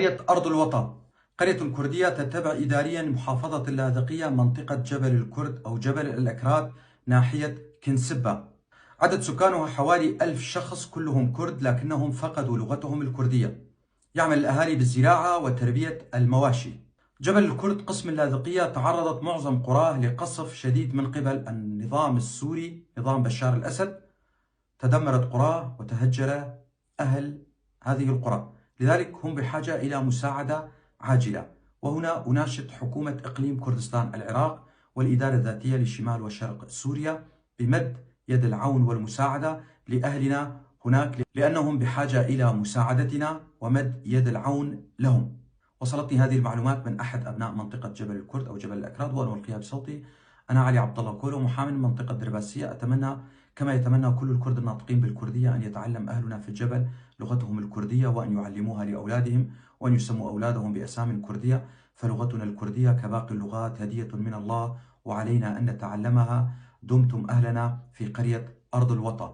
قرية أرض الوطن قرية كردية تتبع إداريا محافظة اللاذقية منطقة جبل الكرد أو جبل الأكراد ناحية كنسبة. عدد سكانها حوالي 1000 شخص كلهم كرد لكنهم فقدوا لغتهم الكردية. يعمل الأهالي بالزراعة وتربية المواشي. جبل الكرد قسم اللاذقية تعرضت معظم قراه لقصف شديد من قبل النظام السوري نظام بشار الأسد. تدمرت قراه وتهجر أهل هذه القرى، لذلك هم بحاجة إلى مساعدة عاجلة. وهنا أناشد حكومة إقليم كردستان العراق والإدارة الذاتية لشمال وشرق سوريا بمد يد العون والمساعدة لأهلنا هناك، لأنهم بحاجة إلى مساعدتنا ومد يد العون لهم. وصلتني هذه المعلومات من أحد أبناء منطقة جبل الكرد أو جبل الأكراد وأنا ألقيها بصوتي. أنا علي عبد الله كولو، محامي من منطقة درباسية. أتمنى كما يتمنى كل الكرد الناطقين بالكردية أن يتعلم أهلنا في الجبل لغتهم الكردية وأن يعلموها لأولادهم وأن يسموا أولادهم بأسامي كردية، فلغتنا الكردية كباقي اللغات هدية من الله وعلينا أن نتعلمها. دمتم أهلنا في قرية أرض الوطن.